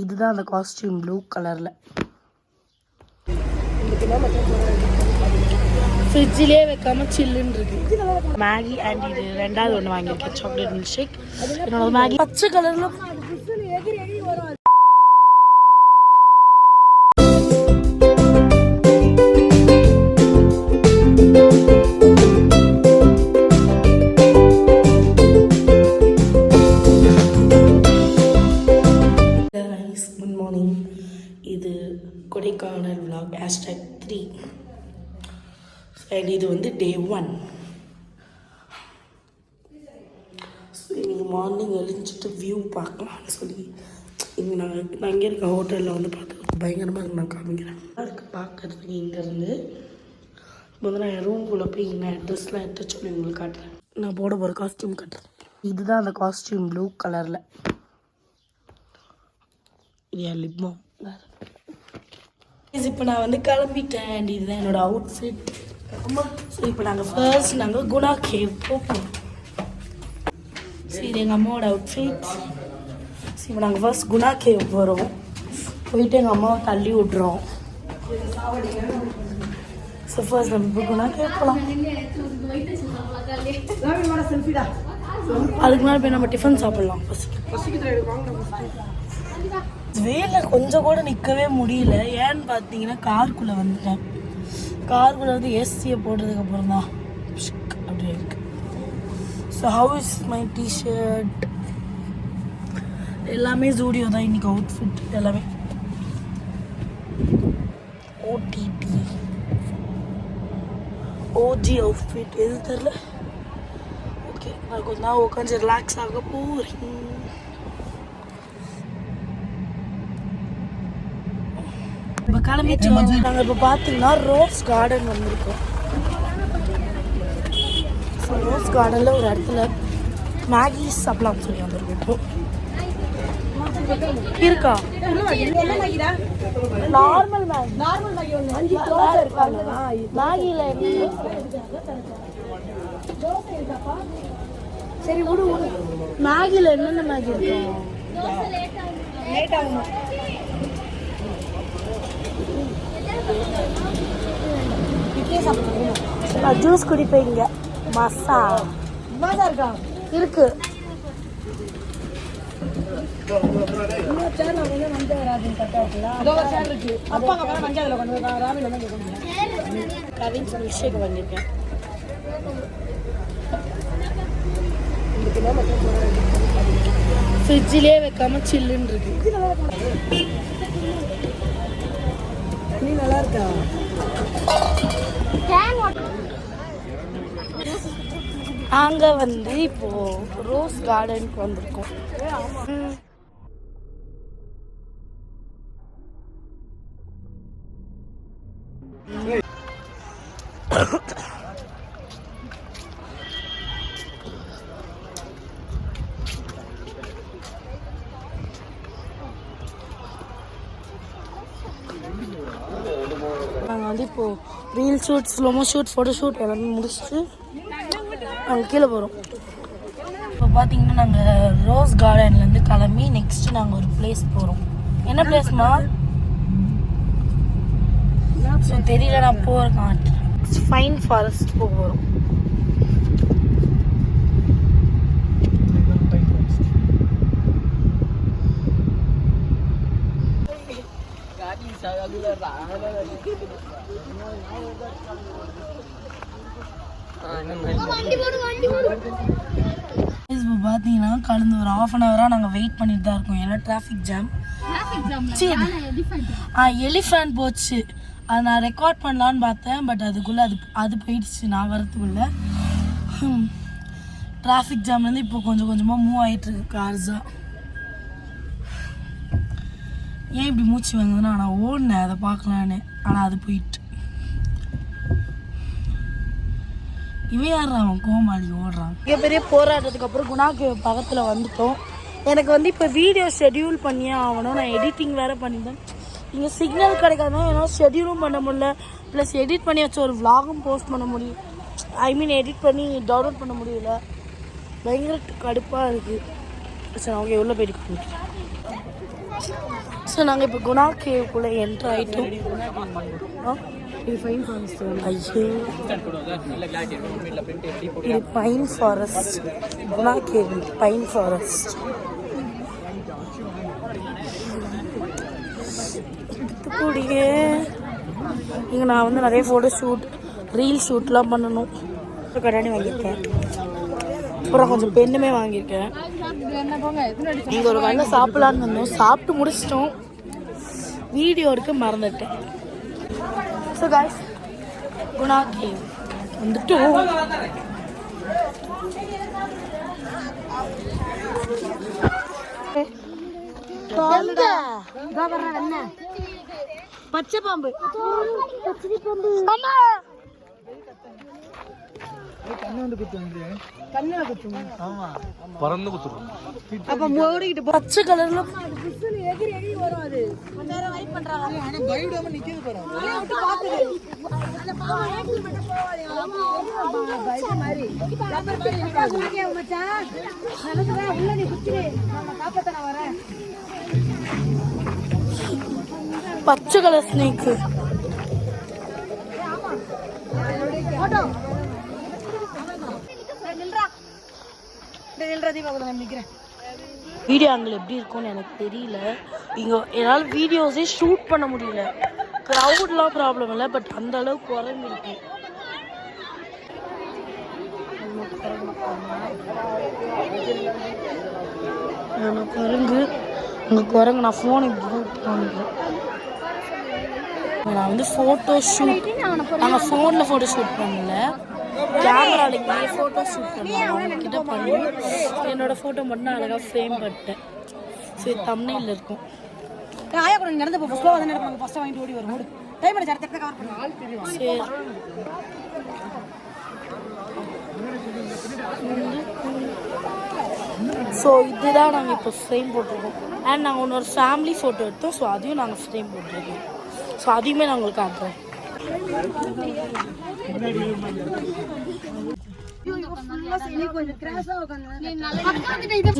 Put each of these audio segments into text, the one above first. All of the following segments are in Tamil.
இதுதான் அந்த காஸ்டியூம் ப்ளூ கலரில். ஃப்ரிட்ஜிலே வைக்காம சில்லுன்னு இருக்கு. மேகி அண்ட் இது ரெண்டாவது ஒன்று வாங்கியிருக்கேன், சாக்லேட் மில்க் ஷேக். என்னோட மேகி பச்சை கலரில். Good morning. இது கொடைக்கானல் vlog #3 அண்ட் இது வந்து டே 1. ஸோ இன்னைக்கு மார்னிங் எழுந்திரிச்சிட்டு வியூ பார்க்கலாம்னு சொல்லி இங்கே நான் இங்கே இருக்க ஹோட்டலில் வந்து பார்த்து பயங்கரமாக இருக்கு. நான் காமிக்கிறேன் அதுக்கு பார்க்கறதுக்கு இங்கேருந்து முதல்ல நான் என் ரூம்குள்ளே போய் நான் ட்ரெஸ்லாம் எடுத்து சொல்லி உங்களுக்கு காட்டுறேன். நான் போட போகிற காஸ்டியூம் காட்டுறேன். இதுதான் அந்த காஸ்டியூம் ப்ளூ கலரில். என் லிப்மம். இப்போ நான் வந்து கிளம்பிட்டேன் அண்ட் இதுதான் என்னோட அவுட்ஃபிட். ஸோ இப்போ நாங்கள் குணா கேவ் போகிறோம். சரி, எங்கள் அம்மாவோட அவுட்ஃபிட். ஸோ இப்போ நாங்கள் ஃபர்ஸ்ட் குணா கேவ் போகிறோம். போயிட்டு எங்கள் அம்மாவை தள்ளி விட்றோம். ஸோ ஃபர்ஸ்ட் நம்ம இப்போ குணா கேவ் போகலாம். அதுக்கு மேலே போய் நம்ம டிஃபன் சாப்பிட்லாம். வெயில கொஞ்சம் கூட நிற்கவே முடியல. ஏன்னு பார்த்தீங்கன்னா காருக்குள்ளே வந்துட்டேன். காருக்குள்ளே வந்து ஏசியை போட்டதுக்கப்புறம் தான் அப்படி இருக்கு. So how is my t shirt எல்லாமே ஜூடியோ தான் இன்னைக்கு அவுட்ஃபிட் எல்லாமே. ஓடிடி ஓஜி அவுட்ஃபிட் எது தெரில. ஓகே, நான் கொஞ்ச நாள் உட்காந்து ரிலாக்ஸ் ஆக போகிறேன். இப்போ கிளம்பிட்டு நாங்கள் இப்போ பார்த்தீங்கன்னா ரோஸ் கார்டன் வந்திருக்கோம். ஸோ ரோஸ் கார்டனில் ஒரு இடத்துல மேகி சாப்பிடலாம்னு சொல்லி வந்திருக்கோம். இப்போ இருக்கா நார்மல் மேகி மேகியில் சரி விடு. மேகியில் என்னென்ன மேகி இருக்கும்? ஜூஸ் குடிப்பீங்க. மசா இருக்கா? இருக்கு. மில்க்ஷேக் வாங்கியிருக்கேன். ஃப்ரிட்ஜிலே வைக்காம சில்லுன்னு இருக்கு. நீ நல்லா இருக்கா? நாங்க வந்து இப்போ ரோஸ் கார்டனுக்கு வந்திருக்கோம். நாங்கள் வந்து இப்போது reel shoot, slo-mo shoot, photo shoot எல்லாமே முடிச்சுட்டு நாங்கள் கீழே போகிறோம். இப்போ பார்த்தீங்கன்னா நாங்கள் ரோஸ் கார்டன்லேருந்து கிளம்பி நெக்ஸ்ட்டு நாங்கள் ஒரு பிளேஸ் போகிறோம். என்ன பிளேஸ்மா? ஸோ தெரியல, நான் போகிறேன். ஃபைன் ஃபாரஸ்ட் போக போகிறோம். பார்த்தீங்கன்னா கடந்த ஒரு ½ நாங்கள் வெயிட் பண்ணிட்டு தான் இருக்கோம். ஏன்னா டிராஃபிக் ஜாம். எலிஃபண்ட் போச்சு. அதை நான் ரெக்கார்ட் பண்ணலான்னு பார்த்தேன். பட் அதுக்குள்ளே அது போயிடுச்சு. நான் வரதுக்குள்ளே டிராஃபிக் ஜாம்லேருந்து இப்போ கொஞ்சம் கொஞ்சமாக மூவ் ஆகிட்டுருக்கு கார்ஸாக. ஏன் இப்படி மூச்சு வாங்குதுன்னா நான் ஓடினேன் அதை பார்க்கலான்னு. ஆனால் அது போயிட்டு இவன் யார் அவன் கோமாளி ஓடுறான். மிகப்பெரிய போராட்டத்துக்கு அப்புறம் குணாக்கு பக்கத்தில் வந்துட்டோம். எனக்கு வந்து இப்போ வீடியோ ஷெட்யூல் பண்ணியே ஆகணும். நான் எடிட்டிங் வேறு பண்ணிட்டேன். இங்கே சிக்னல் கிடைக்காத என்னால் ஷெட்யூலும் பண்ண முடியல. ப்ளஸ் எடிட் பண்ணி வச்ச ஒரு விலாகும் போஸ்ட் பண்ண முடியும். எடிட் பண்ணி டவுன்லோட் பண்ண முடியல. பயங்கர கடுப்பாக இருக்குது. சரி, அவங்க எவ்வளோ போயிட்டு ஸோ நாங்கள் இப்போ குணா கேவுக்குள்ளே என்ட்ரு ஆகிட்டோம். ஐயோ, இது pine forest. Guna cave pine forest. கூடியே இங்கே நான் வந்து நிறைய ஃபோட்டோ ஷூட், ரீல் ஷூட்லாம் பண்ணணும். கடாணி வாங்கியிருக்கேன், அப்புறம் கொஞ்சம் பெண்ணுமே வாங்கியிருக்கேன். இங்கே ஒரு கண்ணை சாப்பிட்லான்னு வந்தோம், சாப்பிட்டு முடிச்சிட்டோம். வீடியோ எடுக்க மறந்துட்டேன். ஸோ காய்ஸ், குணா கேவ் வந்துட்டோம். பச்சை பாம்பு, பச்சை கலர்ல பச்சை கலர் ஸ்னேக். வீடியோ ஆங்கிள் எப்படி இருக்கும்னு எனக்கு தெரியல. இங்கே என்னால் வீடியோஸே ஷூட் பண்ண முடியல. க்ரௌட்லாம் ப்ராப்ளம் இல்லை, பட் அந்த அளவுக்கு குரங்கு இருக்கு. குரங்கு அங்கே குரங்கு. நான் ஃபோனை பண்ணிக்கிறேன். நான் வந்து ஃபோட்டோ ஷூட், நாங்கள் ஃபோனில் ஃபோட்டோ ஷூட் பண்ணல, கேமராவில் இங்கே ஃபோட்டோ ஷூட் பண்ணுவோம். அவங்கக்கிட்ட பண்ணி என்னோடய ஃபோட்டோ மட்டும் நான் அழகாக ஃப்ரேம் பண்ணிட்டேன். சரி, தம்ப்நெயில்ல இருக்கும். சரி, ஸோ இதுதான் நாங்கள் இப்போ ஃப்ரேம் போட்டிருக்கோம். அண்ட் நாங்கள் இன்னொரு ஃபேமிலி ஃபோட்டோ எடுத்தோம். ஸோ அதையும் நாங்கள் ஃப்ரேம் போட்டிருக்கோம். ஸோ அதையுமே நான் உங்களுக்கு காட்டுறேன்.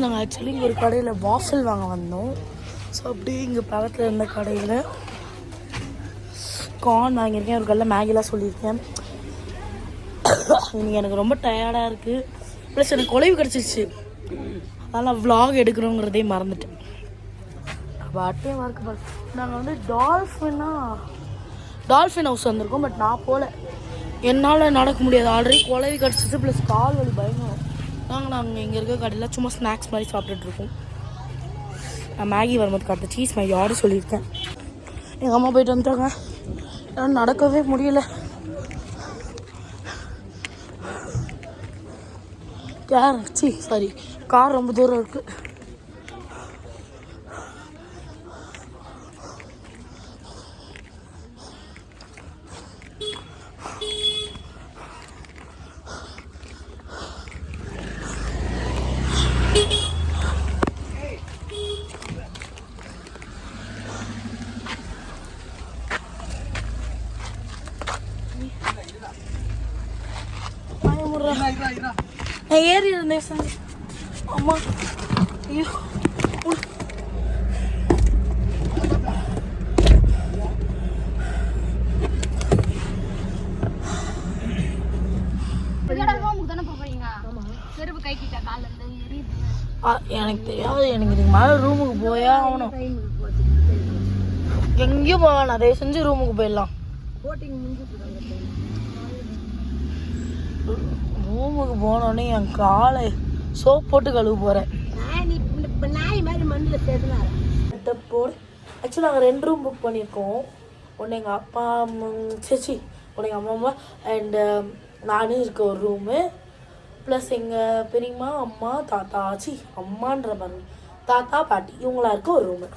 நாங்கள் ஆக்சுவலி இங்கே ஒரு கடையில் வாஃபில் வாங்க வந்தோம். ஸோ அப்படியே இங்கே பக்கத்தில் இருந்த கடையில் கார்ன் வாங்கியிருக்கேன். ஒரு கடையில் மேகிலாம் சொல்லியிருக்கேன். இன்னைக்கு எனக்கு ரொம்ப டயர்டாக இருக்குது. ப்ளஸ் எனக்கு குலைவு கிடச்சிருச்சு, அதனால் நான் விலாக் எடுக்கிறோங்கிறதே மறந்துட்டேன். பாட்டே வர்க்கு நாங்கள் வந்து டால்ஃபின் ஹவுஸ் வந்திருக்கோம். பட் நான் போகல, என்னால் நடக்க முடியாது. ஆல்ரெடி குலைவி கிடச்சிச்சு, ப்ளஸ் கால் வலி பயங்கரம். நாங்கள் இங்கே இருக்க கடையில் சும்மா ஸ்நாக்ஸ் மாதிரி சாப்பிட்டுட்ருக்கோம். நான் மேகி வரும்போது காட்டுறேன், சீஸ் மேகி ஆர்டர் சொல்லியிருக்கேன். எங்கள் அம்மா போயிட்டு வந்துட்டாங்க, என்னால் நடக்கவே முடியல. கார் ரொம்ப தூரம் இருக்கு. நான் ஏறி இருந்தேன் சார். அம்மா, ஐயோ, எனக்கு தெரியாது. எனக்கு இதுக்கு மேலே ரூமுக்கு போயா ஆகணும். எங்கேயும் போவேன், அதே செஞ்சு ரூமுக்கு போயிடலாம். ரூமுக்கு போனோடனே என் காலை சோப் போட்டு கழுவு போகிறேன். ஆக்சுவலி நாங்கள் 2 ரூம் புக் பண்ணியிருக்கோம். ஒன்று எங்கள் அப்பா அம்மா, ஒன்று எங்கள் அம்மா அண்டு நானும் இருக்க ஒரு ரூமு, ப்ளஸ் எங்கள் பெரியம்மா, அம்மா, தாத்தா, அம்மான்ற பாருங்க, தாத்தா, பாட்டி இவங்களா இருக்க ஒரு ரூமு.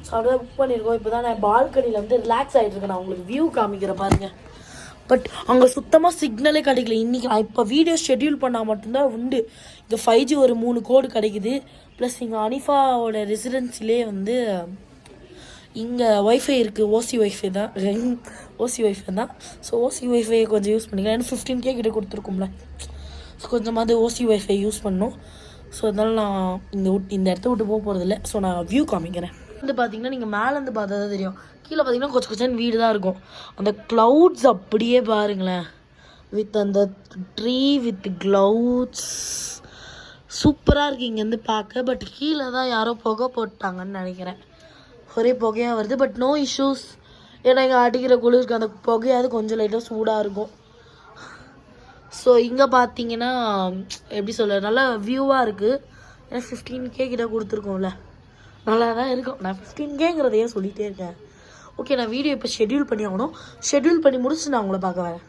ஸோ அப்படியே புக் பண்ணியிருக்கோம். இப்போ தான் நான் பால்கனியில் வந்து ரிலாக்ஸ் ஆகிட்டு இருக்கேன். நான் உங்களுக்கு வியூ காமிக்கிறேன் பாருங்கள். பட் அங்கே சுத்தமாக சிக்னலே கிடைக்கல. இன்றைக்கி நான் இப்போ வீடியோ ஷெட்யூல் பண்ணால் மட்டும்தான் உண்டு. இங்கே 5G ஒரு 3 கோடு கிடைக்குது. ப்ளஸ் இங்கே அனிஃபாவோட ரெசிடென்சிலே வந்து இங்கே ஒய்ஃபை இருக்குது. ஓசி ஒய்ஃபை தான். ஸோ ஓசி ஒய்ஃபை கொஞ்சம் யூஸ் பண்ணிக்கலாம். ஏன்னா 15K கிட்ட கொடுத்துருக்கோம்ல. ஸோ கொஞ்சமாவது ஓசி ஒய்ஃபை யூஸ் பண்ணணும். ஸோ அதனால் நான் இந்த இடத்த விட்டு போகிறதில்ல. ஸோ நான் வியூ காமிக்கிறேன். வந்து பார்த்தீங்கன்னா நீங்கள் மேலேருந்து பார்த்தா தான் தெரியும். கீழே பார்த்தீங்கன்னா கொச்ச கொச்சன்னு வீடு தான் இருக்கும். அந்த க்ளவுட்ஸ் அப்படியே பாருங்களேன், வித் அந்த ட்ரீ வித் க்ளவுட்ஸ் சூப்பராக இருக்குது இங்கேருந்து பார்க்க. பட் கீழே தான் யாரோ புகை போட்டாங்கன்னு நினைக்கிறேன். ஒரே புகையாக வருது. பட் நோ இஷ்யூஸ், ஏன்னா இங்கே அடிக்கிற குளிருக்கு அந்த புகையாவது கொஞ்சம் லைட்டாக சூடாக இருக்கும். ஸோ இங்கே பார்த்தீங்கன்னா எப்படி சொல்ல, நல்லா வியூவாக இருக்குது. ஏன்னா 15K கிட்ட கொடுத்துருக்கோம்ல, நல்லா தான் இருக்கும். நான் 15Kங்கிறதையே சொல்லிகிட்டே இருக்கேன். ஓகே, நான் வீடியோ இப்போ ஷெட்யூல் பண்ணி ஆகணும். ஷெட்யூல் பண்ணி முடிச்சு நான் உங்களை பார்க்க வரேன்.